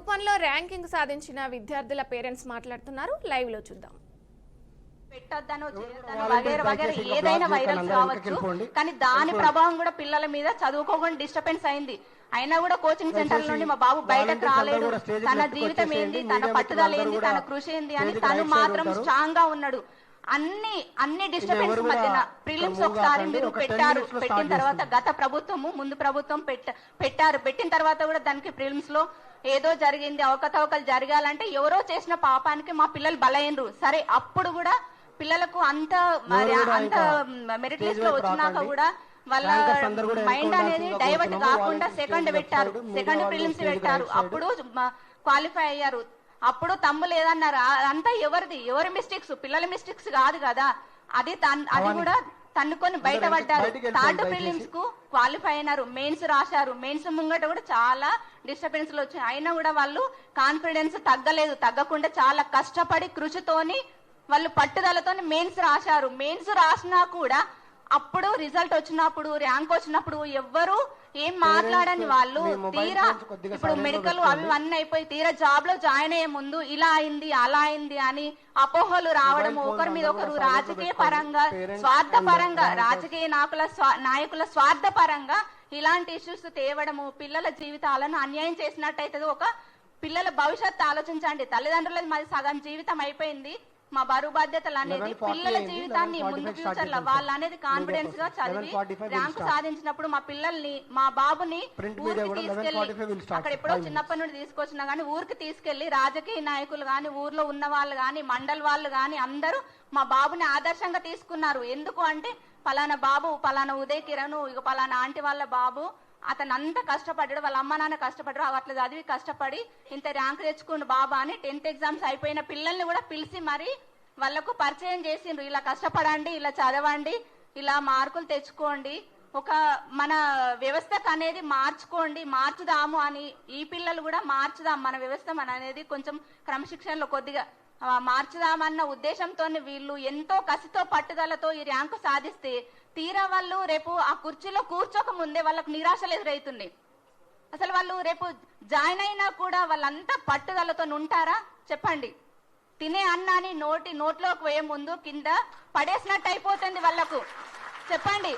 Group 1 లో ranking సాధించిన విద్యార్థుల పేరెంట్స్ మాట్లాడుతున్నారు. లైవ్ లో చూద్దాం. పెట్టొద్దనో చేయొద్దనో వగేర వగేర ఏదైనా వైరల్స్ రావచ్చు, కానీ దాని ప్రభావం కూడా పిల్లల మీద చదువుకోకుండా డిస్టర్బెన్స్ అయింది. అయినా కూడా కోచింగ్ సెంటర్ నుండి మా బాబు బయటకు రాలేడు. తన జీవితం ఏంది, తన పట్టుదల ఏంది, తన కృషి ఏంది అని తను మాత్రం స్ట్రాంగ్ గా ఉన్నాడు. అన్ని డిస్టర్బెన్స్ మధ్యన ప్రిలిమ్స్ ఒకసారి మీరు పెట్టిన తర్వాత గత ప్రభుత్వము ముందు ప్రభుత్వం పెట్టిన తర్వాత కూడా దానికి ప్రిలిమ్స్ లో ఏదో జరిగింది, అవకతవకలు జరగాలంటే ఎవరో చేసిన పాపానికి మా పిల్లలు బలైనరు. సరే, అప్పుడు కూడా పిల్లలకు అంత మెరిట్ లిస్ట్ లో వచ్చినాక కూడా వాళ్ళ మైండ్ అనేది డైవర్ట్ కాకుండా సెకండ్ ప్రిలిమ్స్ పెట్టారు. అప్పుడు క్వాలిఫై అయ్యారు. అప్పుడు తమ్ములు ఏదన్నారు, అంతా ఎవరి మిస్టేక్స్, పిల్లల మిస్టేక్స్ కాదు కదా, అది కూడా తన్నుకొని బయటపడ్డారు. థర్డ్ ప్రిలిమ్స్ కు క్వాలిఫై అయినారు, మెయిన్స్ రాశారు. మెయిన్స్ ముంగట కూడా చాలా డిస్టర్బెన్స్ లు వచ్చాయి. అయినా కూడా వాళ్ళు కాన్ఫిడెన్స్ తగ్గకుండా చాలా కష్టపడి కృషితోని వాళ్ళు పట్టుదలతో మెయిన్స్ రాశారు. మెయిన్స్ రాసినా కూడా అప్పుడు రిజల్ట్ వచ్చినప్పుడు, ర్యాంక్ వచ్చినప్పుడు ఎవ్వరు ఏం మాట్లాడని వాళ్ళు తీరా ఇప్పుడు మెడికల్ అవి అన్నీ అయిపోయి తీరా జాబ్ లో జాయిన్ అయ్యే ముందు ఇలా అయింది అలా అయింది అని అపోహలు రావడం, ఒకరి మీద ఒకరు రాజకీయ పరంగా స్వార్థపరంగా, రాజకీయ నాయకుల స్వార్థపరంగా ఇలాంటి ఇష్యూస్ తేవడము పిల్లల జీవితాలను అన్యాయం చేసినట్టయితే ఒక పిల్లల భవిష్యత్తు ఆలోచించండి. తల్లిదండ్రులది మాది సగం జీవితం అయిపోయింది. మా బరువు బాధ్యతలు అనేది పిల్లల జీవితాన్ని ముందు ఫ్యూచర్ లో వాళ్ళు అనేది కాన్ఫిడెన్స్ గా చదివి ర్యాంకు సాధించినప్పుడు మా పిల్లల్ని, మా బాబుని ఊరికి తీసుకెళ్లి, అక్కడ ఎప్పుడో చిన్నప్పటి నుండి తీసుకొచ్చినా గానీ ఊరికి తీసుకెళ్లి రాజకీయ నాయకులు గాని, ఊర్లో ఉన్న వాళ్ళు గాని, మండల్ వాళ్ళు గాని అందరూ మా బాబుని ఆదర్శంగా తీసుకున్నారు. ఎందుకు అంటే పలానా బాబు, పలానా ఉదయ్ కిరణ్, ఇక పలానా ఆంటీ వాళ్ళ బాబు అతను అంత కష్టపడ్డాడు, వాళ్ళ అమ్మ నాన్న కష్టపడ్డారు, అట్లా చదివి కష్టపడి ఇంత ర్యాంక్ తెచ్చుకుండు బాబా అని 10th ఎగ్జామ్స్ అయిపోయిన పిల్లల్ని కూడా పిలిచి మరి వాళ్లకు పరిచయం చేసిండ్రు. ఇలా కష్టపడండి, ఇలా చదవండి, ఇలా మార్కులు తెచ్చుకోండి, ఒక మన వ్యవస్థకు అనేది మార్చుదాము అని. ఈ పిల్లలు కూడా మార్చుదాం మన వ్యవస్థ అనేది కొంచెం క్రమశిక్షణలో కొద్దిగా మార్చుదామన్న ఉద్దేశంతో వీళ్ళు ఎంతో కసితో పట్టుదలతో ఈ ర్యాంకు సాధిస్తే తీరా వాళ్ళు రేపు ఆ కుర్చీలో కూర్చోక ముందే వాళ్ళకు నిరాశలు ఎదురవుతుంది. అసలు వాళ్ళు రేపు జాయిన్ అయినా కూడా వాళ్ళంతా పట్టుదలతో ఉంటారా చెప్పండి? తినే అన్నాన్ని నోట్లోకి పోయే ముందు కింద పడేసినట్టు అయిపోతుంది వాళ్ళకు. చెప్పండి,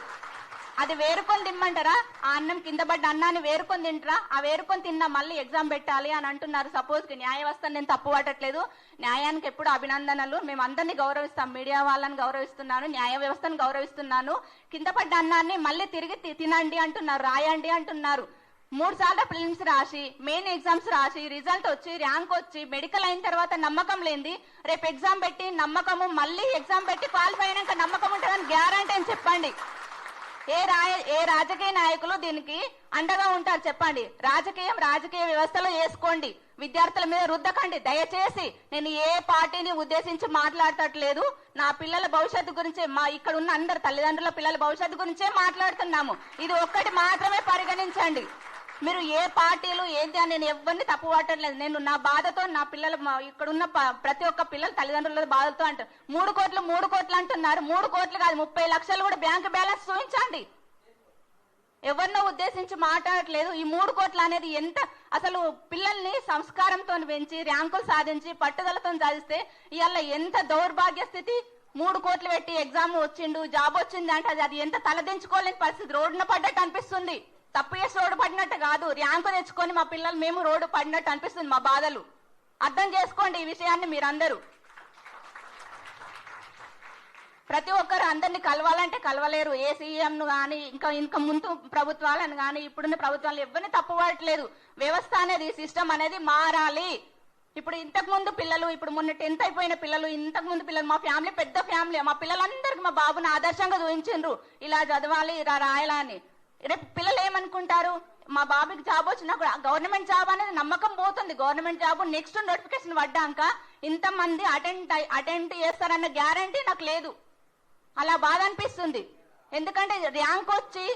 అది వేరుకొని తిమ్మంటారా? ఆ అన్నం కింద పడ్డ అన్నాన్ని వేరుకొని తింటారా? ఆ వేరుకొని తిన్నా మళ్ళీ ఎగ్జామ్ పెట్టాలి అని అంటున్నారు. సపోజ్ కి న్యాయ వ్యవస్థను నేను తప్పు పట్టట్లేదు, న్యాయానికి ఎప్పుడు అభినందనలు, మేము అందరినీ గౌరవిస్తాం, మీడియా వాళ్ళని గౌరవిస్తున్నాను, న్యాయ వ్యవస్థను గౌరవిస్తున్నాను. కింద పడ్డ అన్నాన్ని మళ్ళీ తిరిగి తినండి అంటున్నారు, రాయండి అంటున్నారు. 3 సార్లు ప్రిలిమ్స్ రాసి, మెయిన్ ఎగ్జామ్స్ రాసి, రిజల్ట్ వచ్చి, ర్యాంక్ వచ్చి, మెడికల్ అయిన తర్వాత నమ్మకం లేనిది రేపు ఎగ్జామ్ పెట్టి నమ్మకము, మళ్ళీ ఎగ్జామ్ పెట్టి క్వాలిఫై అయినాక నమ్మకం ఉంటుందని గ్యారంటీ అని చెప్పండి. ఏ రాజకీయ నాయకులు దీనికి అండగా ఉంటారు చెప్పండి? రాజకీయ వ్యవస్థలో వేసుకోండి, విద్యార్థుల మీద రుద్దకండి దయచేసి. నేను ఏ పార్టీని ఉద్దేశించి మాట్లాడతట్లేదు, నా పిల్లల భవిష్యత్తు గురించే, మా ఇక్కడ ఉన్న అందరు తల్లిదండ్రుల పిల్లల భవిష్యత్తు గురించే మాట్లాడుతున్నాము. ఇది ఒక్కటి మాత్రమే పరిగణించండి. మీరు ఏ పార్టీలు ఏంటి అని నేను ఎవరిని తప్పు పట్టలేదు. నేను నా బాధతో, నా పిల్లలు, ఇక్కడ ఉన్న ప్రతి ఒక్క పిల్లలు తల్లిదండ్రుల బాధతో అంటారు. 3 కోట్లు అంటున్నారు. 3 కోట్లు కాదు, 30 లక్షలు కూడా బ్యాంక్ బ్యాలెన్స్ చూపించండి. ఎవరినో ఉద్దేశించి మాట్లాడట్లేదు. ఈ 3 కోట్లు అనేది ఎంత, అసలు పిల్లల్ని సంస్కారంతో పెంచి ర్యాంకులు సాధించి పట్టుదలతో సాధిస్తే ఇవాళ ఎంత దౌర్భాగ్య స్థితి. 3 కోట్లు పెట్టి ఎగ్జామ్ వచ్చిండు, జాబ్ వచ్చింది అంటే అది ఎంత తలదించుకోలేని పరిస్థితి. రోడ్డున పడ్డట్టు అనిపిస్తుంది. తప్పు చేసి రోడ్డు పడినట్టు కాదు, ర్యాంకు తెచ్చుకొని మా పిల్లలు మేము రోడ్డు పడినట్టు అనిపిస్తుంది. మా బాధలు అర్థం చేసుకోండి. ఈ విషయాన్ని మీరందరూ, ప్రతి ఒక్కరు అందరినీ కలవాలంటే కలవలేరు. ఏ సీఎంను కానీ, ఇంకా ముందు ప్రభుత్వాలను కానీ, ఇప్పుడున్న ప్రభుత్వాలు ఎవరిని తప్పుపడట్లేదు. వ్యవస్థ అనేది, సిస్టమ్ అనేది మారాలి. ఇప్పుడు ఇంతకు ముందు పిల్లలు, ఇప్పుడు మొన్న 10th అయిపోయిన పిల్లలు, ఇంతకు ముందు పిల్లలు, మా ఫ్యామిలీ పెద్ద ఫ్యామిలీ, మా పిల్లలందరికీ మా బాబుని ఆదర్శంగా చూపించిండ్రు, ఇలా చదవాలి, ఇలా రాయాలని. రేపు పిల్లలు ఏమనుకుంటారు? మా బాబుకి జాబ్ వచ్చినా కూడా గవర్నమెంట్ జాబ్ అనేది నమ్మకం పోతుంది. గవర్నమెంట్ జాబ్ నెక్స్ట్ నోటిఫికేషన్ పడ్డాక ఇంతమంది అటెండ్ చేస్తారన్న గ్యారంటీ నాకు లేదు. అలా బాధ అనిపిస్తుంది. ఎందుకంటే ర్యాంక్ వచ్చి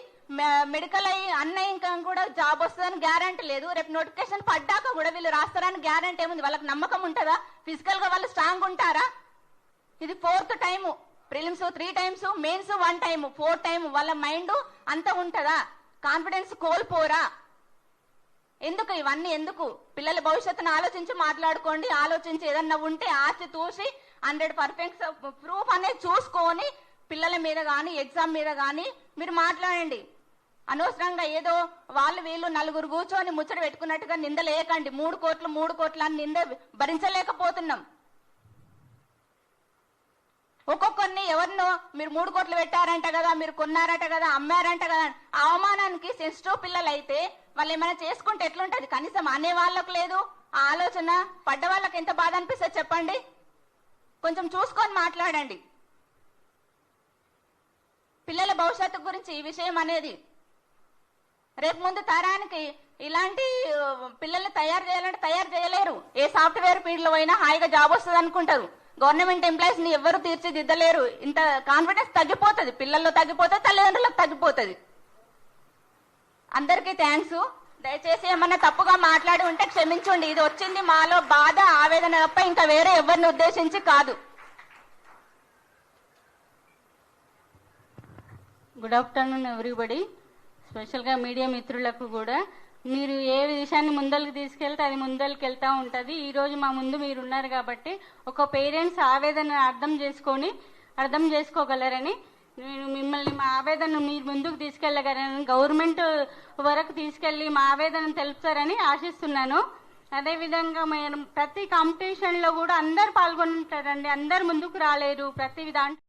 మెడికల్ అయ్యి అన్నయ్య ఇంకా కూడా జాబ్ వస్తుందని గ్యారంటీ లేదు. రేపు నోటిఫికేషన్ పడ్డాక కూడా వీళ్ళు రాస్తారని గ్యారంటీ ఏముంది? వాళ్ళకి నమ్మకం ఉంటుందా? ఫిజికల్ గా వాళ్ళు స్ట్రాంగ్ ఉంటారా? ఇది 4th time. Prelims 3 times, mains 1 time, 4th time. వాళ్ళ మైండ్ అంత ఉంటుందా? కాన్ఫిడెన్స్ కోల్పోరా? ఎందుకు ఇవన్నీ ఎందుకు? పిల్లల భవిష్యత్తును ఆలోచించి మాట్లాడుకోండి. ఆలోచించి ఏదన్నా ఉంటే ఆచి చూసి 100% ప్రూఫ్ అనేది చూసుకొని పిల్లల మీద కానీ ఎగ్జామ్ మీద కానీ మీరు మాట్లాడండి. అనవసరంగా ఏదో వాళ్ళు వీళ్ళు నలుగురు కూర్చొని ముచ్చట పెట్టుకున్నట్టుగా నిందలేయకండి. 3 కోట్లు అని నింద భరించలేకపోతున్నాం. ఒక్కొక్కరిని ఎవరినో మీరు 3 కోట్లు పెట్టారంట కదా, మీరు కొన్నారట కదా, అమ్మారంట కదా, ఆ అవమానానికి సెన్సిటివ్ పిల్లలు అయితే వాళ్ళు ఏమైనా చేసుకుంటే ఎట్లుంటది? కనీసం అనే వాళ్ళకు లేదు ఆ ఆలోచన. పడ్డ వాళ్ళకి ఎంత బాధ అనిపిస్తుంది చెప్పండి. కొంచెం చూసుకొని మాట్లాడండి. పిల్లల భవిష్యత్తు గురించి ఈ విషయం అనేది రేపు ముందు తరానికి ఇలాంటి పిల్లల్ని తయారు చేయాలంటే తయారు చేయలేరు. ఏ సాఫ్ట్వేర్ ఫీల్డ్ లో అయినా హాయిగా జాబ్ వస్తుంది అనుకుంటారు. గవర్నమెంట్ ఎంప్లాయీస్ ని ఎవరు తీర్చిదిద్దలేరు. ఇంత కాన్ఫిడెన్స్ తగ్గిపోతుంది, పిల్లల్లో తగ్గిపోతుంది, తల్లిదండ్రులకు తగ్గిపోతుంది. అందరికీ థ్యాంక్స్. దయచేసి ఏమన్నా తప్పుగా మాట్లాడి ఉంటే క్షమించండి. ఇది వచ్చింది మాలో బాధ, ఆవేదన తప్ప ఇంకా వేరే ఎవరిని ఉద్దేశించి కాదు. Good afternoon everybody. స్పెషల్గా మీడియా మిత్రులకు కూడా, మీరు ఏ విషయాన్ని ముందరికి తీసుకెళ్తే అది ముందరికి వెళ్తూ ఉంటుంది. ఈరోజు మా ముందు మీరు ఉన్నారు కాబట్టి ఒక పేరెంట్స్ ఆవేదన అర్థం చేసుకోగలరని నేను మిమ్మల్ని మా ఆవేదన మీరు ముందుకు తీసుకెళ్ళగలరని, గవర్నమెంట్ వరకు తీసుకెళ్లి మా ఆవేదన తెలుపుతారని ఆశిస్తున్నాను. అదేవిధంగా ప్రతి కాంపిటీషన్లో కూడా అందరు పాల్గొంటారండి, అందరు ముందుకు రాలేరు. ప్రతి దాంట్లో